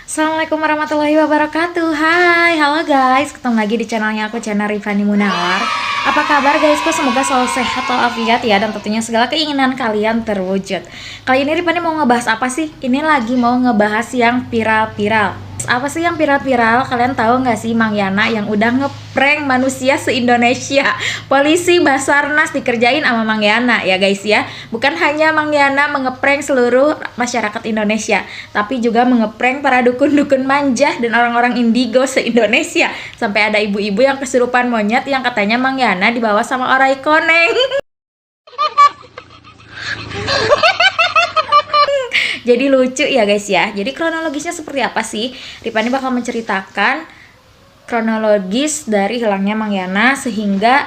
Assalamualaikum warahmatullahi wabarakatuh. Hai, halo guys, ketemu lagi di channelnya aku, channel Rifani Munawar. Apa kabar guysku? Semoga selalu sehat walafiat ya, dan tentunya segala keinginan kalian terwujud. Kali ini Rifani mau ngebahas apa sih? Ini lagi mau ngebahas yang viral-viral. Apa sih yang viral-viral? Kalian tahu nggak sih Mang Yana yang udah ngeprank manusia se-Indonesia? Polisi Basarnas dikerjain sama Mang Yana ya guys ya. Bukan hanya Mang Yana mengeprank seluruh masyarakat Indonesia, tapi juga mengeprank para dukun-dukun manja dan orang-orang indigo se-Indonesia. Sampai ada ibu-ibu yang kesurupan monyet yang katanya Mang Yana dibawa sama Oray Koneng. Jadi lucu ya guys ya. Jadi kronologisnya seperti apa sih? Rifani bakal menceritakan kronologis dari hilangnya Mang Yana sehingga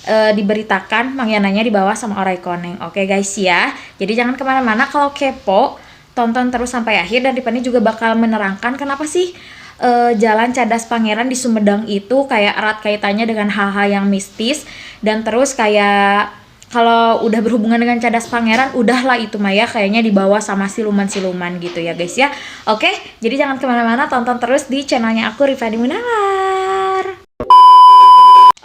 diberitakan Mang Yananya dibawa sama Oray Koneng. Oke guys ya. Jadi jangan kemana-mana, kalau kepo tonton terus sampai akhir, dan Rifani juga bakal menerangkan kenapa sih Jalan Cadas Pangeran di Sumedang itu kayak erat kaitannya dengan hal-hal yang mistis, dan terus kayak kalau udah berhubungan dengan Cadas Pangeran, udahlah itu Maya kayaknya dibawa sama siluman-siluman gitu ya guys ya. Oke, jadi jangan kemana-mana, tonton terus di channelnya aku, Rifani Munawar.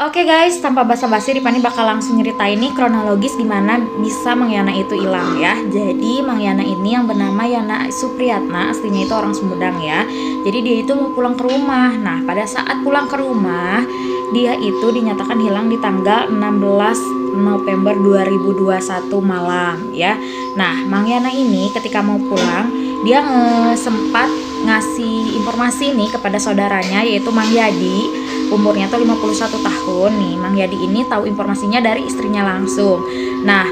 Oke guys, tanpa basa-basi Rifani bakal langsung nyeritain nih kronologis gimana bisa Mang Yana itu hilang ya. Jadi Mang Yana ini yang bernama Yana Supriyatna, aslinya itu orang Sumedang ya. Jadi dia itu mau pulang ke rumah. Nah, pada saat pulang ke rumah, dia itu dinyatakan hilang di tanggal 16 November 2021 malam ya. Nah, Mang Yana ini ketika mau pulang, dia sempat ngasih informasi nih kepada saudaranya, yaitu Mang Yadi. Umurnya tuh 51 tahun nih. Mang Yadi ini tahu informasinya dari istrinya langsung. Nah,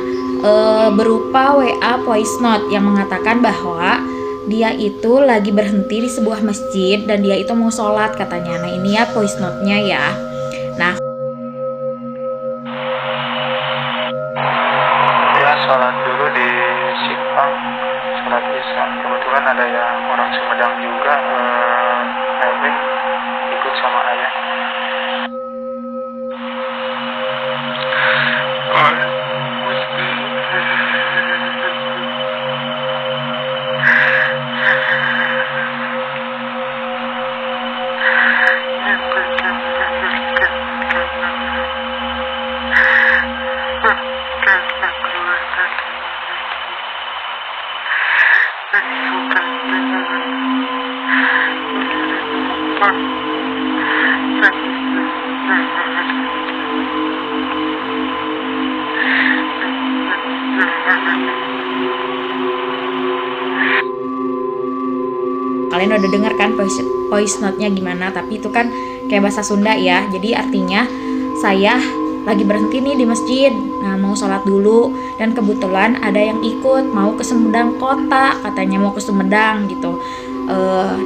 berupa WA voice note yang mengatakan bahwa dia itu lagi berhenti di sebuah masjid dan dia itu mau sholat katanya. Nah, ini ya voice note-nya ya. Nah, sholat dulu di Simpang, sholat Isya. Kebetulan ada yang orang Sumedang juga, nebeng ikut sama ayah. Kalian udah denger kan voice note-nya gimana, tapi itu kan kayak bahasa Sunda ya. Jadi artinya saya lagi berhenti nih di masjid, nah mau sholat dulu, dan kebetulan ada yang ikut mau ke Sumedang kota, katanya mau ke Sumedang gitu.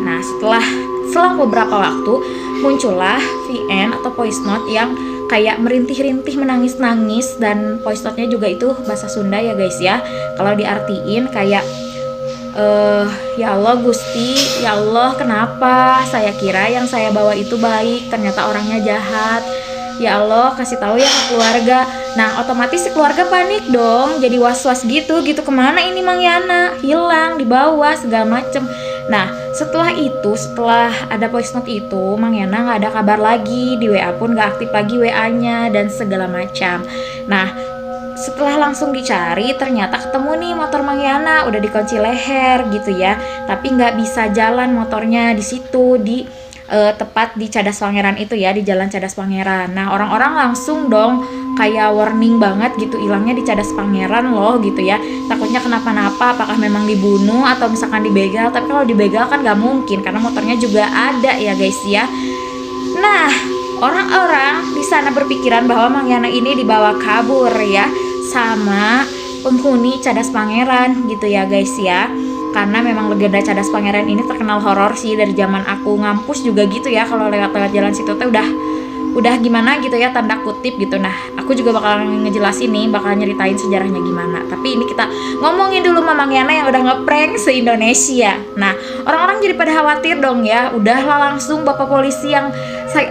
Nah setelah selang beberapa waktu muncullah VN atau voice note yang kayak merintih-rintih, menangis-nangis, dan voice note-nya juga itu bahasa Sunda ya guys ya. Kalau diartiin kayak ya Allah Gusti, ya Allah kenapa saya kira yang saya bawa itu baik, ternyata orangnya jahat. Ya Allah kasih tahu ya ke keluarga. Nah otomatis si keluarga panik dong, jadi was-was gitu kemana ini Mang Yana, hilang, dibawa segala macem. Nah setelah itu, setelah ada voice note itu, Mang Yana nggak ada kabar lagi, di WA pun nggak aktif lagi WA-nya dan segala macam. Nah setelah langsung dicari, ternyata ketemu nih motor Mang Yana udah dikunci leher gitu ya, tapi nggak bisa jalan motornya di situ, di tepat di Cadas Pangeran itu ya, di Jalan Cadas Pangeran. Nah orang-orang langsung dong kayak warning banget gitu, hilangnya di Cadas Pangeran loh gitu ya, takutnya kenapa-napa, apakah memang dibunuh atau misalkan dibegal. Tapi kalau dibegal kan nggak mungkin karena motornya juga ada ya guys ya. Nah orang-orang di sana berpikiran bahwa Mang Yana ini dibawa kabur ya sama penghuni Cadas Pangeran gitu ya guys ya. Karena memang legenda Cadas Pangeran ini terkenal horor sih dari zaman aku ngampus juga gitu ya. Kalau lewat-lewat jalan situ tuh udah gimana gitu ya, tanda kutip gitu. Nah aku juga bakal ngejelasin nih, bakal nyeritain sejarahnya gimana. Tapi ini kita ngomongin dulu Mang Yana yang udah ngeprank se-Indonesia. Nah orang-orang jadi pada khawatir dong ya. Udahlah langsung bapak polisi yang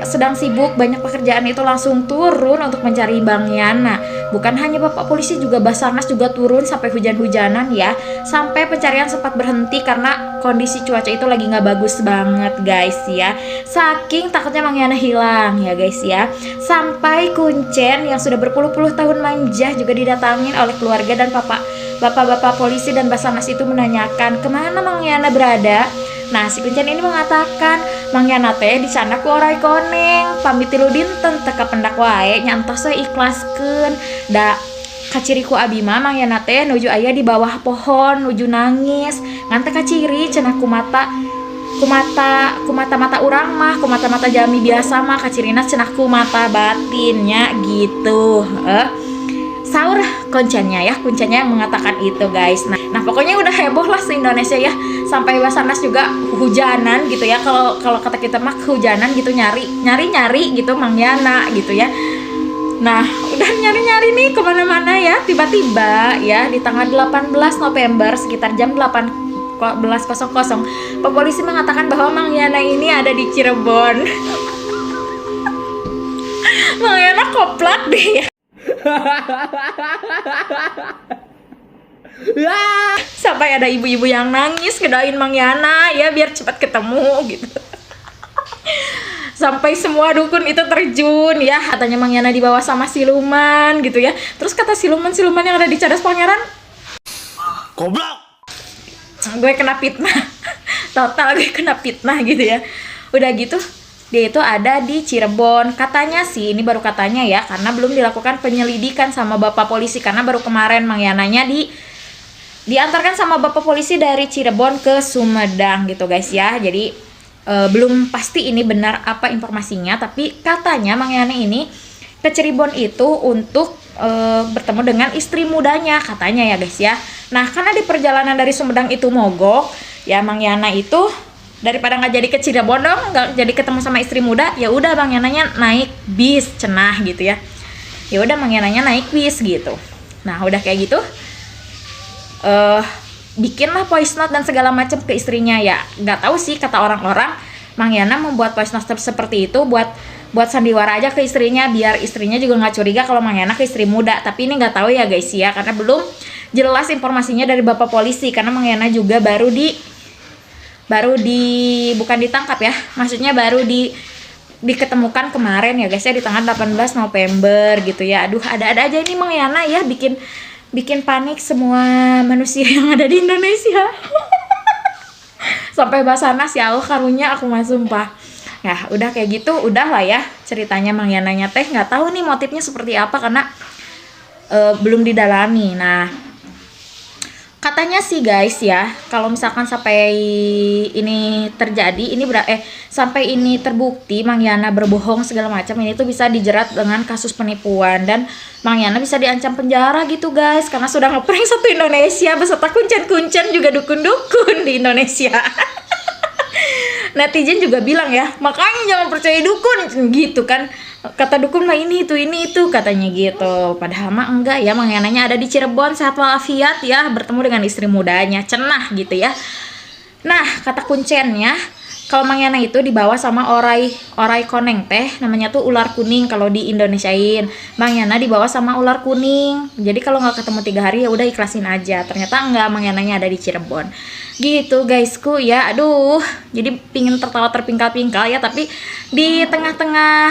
sedang sibuk banyak pekerjaan itu langsung turun untuk mencari Bang Yana. Bukan hanya bapak polisi, juga Basarnas juga turun sampai hujan-hujanan ya. Sampai pencarian sempat berhenti karena kondisi cuaca itu lagi nggak bagus banget guys ya. Saking takutnya Mang Yana hilang ya guys ya. Sampai Kuncen yang sudah berpuluh-puluh tahun manja juga didatangin oleh keluarga dan bapak-bapak polisi dan Basarnas itu menanyakan kemana Mang Yana berada. Nah si Kuncen ini mengatakan Mang Yana teh di sana ku orai koneng pamit tilu dinten teka pendak wae nyantos saya ikhlaskeun da kaciriku abi mah Mang Yana teh nuju aya di bawah pohon nuju nangis ngan teh kaciri cenah kumata urang mah kumata jami biasa mah kacirina cenah kumata batinnya gitu. Saur Kuncennya yang mengatakan itu guys. Nah pokoknya udah heboh lah se-Indonesia ya, sampai Basarnas juga hujanan gitu ya. Kalau kata kita mah hujanan gitu, nyari gitu Mang Yana gitu ya. Nah udah nyari nih kemana-mana ya, tiba-tiba ya di tanggal 18 November sekitar jam 18.00 polisi mengatakan bahwa Mang Yana ini ada di Cirebon. Mang Yana koplak deh ya. Sampai ada ibu-ibu yang nangis ngedoain Mang Yana ya biar cepat ketemu gitu. Sampai semua dukun itu terjun ya, katanya Mang Yana dibawa sama siluman gitu ya. Terus kata siluman yang ada di Cadas Pangeran, goblok, gue kena fitnah. Total gue kena fitnah gitu ya. Udah gitu dia itu ada di Cirebon. Katanya sih, ini baru katanya ya, karena belum dilakukan penyelidikan sama bapak polisi. Karena baru kemarin Mang Yananya diantarkan sama bapak polisi dari Cirebon ke Sumedang gitu guys ya. Jadi belum pasti ini benar apa informasinya, tapi katanya Mang Yana ini ke Cirebon itu untuk bertemu dengan istri mudanya katanya ya guys ya. Nah karena di perjalanan dari Sumedang itu mogok ya, Mang Yana itu daripada nggak jadi ke Cirebon dong, nggak jadi ketemu sama istri muda, ya udah Mang Yananya naik bis cenah gitu ya. Ya udah Mang Yananya naik bis gitu. Nah udah kayak gitu bikinlah voice note dan segala macam ke istrinya ya. Nggak tahu sih, kata orang-orang Mang Yana membuat voice note seperti itu buat sandiwara aja ke istrinya, biar istrinya juga nggak curiga kalau Mang Yana ke istri muda. Tapi ini nggak tahu ya guys ya, karena belum jelas informasinya dari bapak polisi. Karena Mang Yana juga baru bukan ditangkap ya, maksudnya baru diketemukan kemarin ya guys ya, di tanggal 18 November gitu ya. Aduh ada-ada aja ini Mang Yana ya, bikin panik semua manusia yang ada di Indonesia. Sampai Basarnas ya Allah karunya aku mah sumpah. Ya udah kayak gitu, udah lah ya ceritanya Mang Yananya teh. Nggak tahu nih motifnya seperti apa karena belum didalami. Nah katanya sih guys ya, kalau misalkan sampai ini terjadi, sampai ini terbukti Mang Yana berbohong segala macam, ini tuh bisa dijerat dengan kasus penipuan dan Mang Yana bisa diancam penjara gitu guys, karena sudah ngeprank satu Indonesia beserta kuncen-kuncen juga dukun-dukun di Indonesia. Netizen juga bilang ya, makanya jangan percaya dukun gitu kan, kata dukun mah ini itu katanya gitu. Padahal mah enggak ya, Mang Yananya ada di Cirebon sehat walafiat ya, bertemu dengan istri mudanya cenah gitu ya. Nah kata kuncennya, kalau Mang Yana itu dibawa sama orai koneng teh, namanya tuh ular kuning kalau di Indonesiain. Mang Yana dibawa sama ular kuning, jadi kalau nggak ketemu 3 hari ya udah ikhlasin aja. Ternyata enggak, Mang Yananya ada di Cirebon gitu guysku ya. Aduh jadi pingin tertawa terpingkal-pingkal ya, tapi di tengah-tengah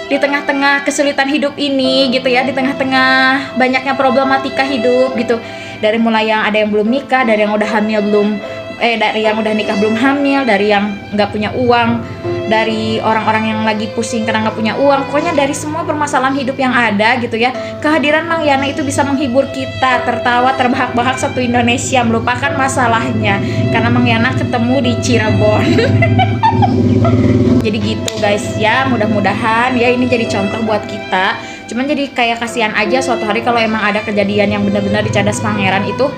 di tengah-tengah kesulitan hidup ini gitu ya, di tengah-tengah banyaknya problematika hidup gitu, dari mulai yang ada yang belum nikah, dari yang udah hamil dari yang udah nikah belum hamil, dari yang nggak punya uang dari orang-orang yang lagi pusing karena nggak punya uang, pokoknya dari semua permasalahan hidup yang ada gitu ya, kehadiran Mang Yana itu bisa menghibur kita, tertawa terbahak-bahak satu Indonesia, melupakan masalahnya karena Mang Yana ketemu di Cirebon. Jadi gitu guys ya, mudah-mudahan ya ini jadi contoh buat kita. Cuman jadi kayak kasihan aja suatu hari kalau emang ada kejadian yang benar-benar di Cadas Pangeran itu,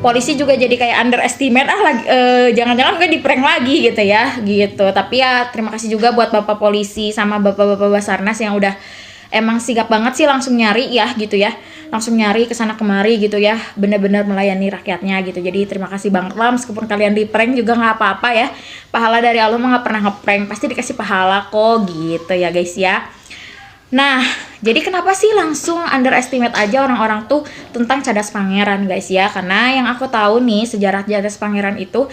polisi juga jadi kayak underestimate jangan-jangan gue di prank lagi gitu ya gitu. Tapi ya terima kasih juga buat bapak polisi sama bapak-bapak Basarnas yang udah emang sigap banget sih langsung nyari ya gitu ya, langsung nyari kesana kemari gitu ya, bener-bener melayani rakyatnya gitu. Jadi terima kasih banget lah, meskipun kalian di prank juga nggak apa-apa ya, pahala dari Allah mah nggak pernah ngeprank, pasti dikasih pahala kok gitu ya guys ya. Nah, jadi kenapa sih langsung underestimate aja orang-orang tuh tentang Cadas Pangeran guys ya? Karena yang aku tahu nih, sejarah Cadas Pangeran itu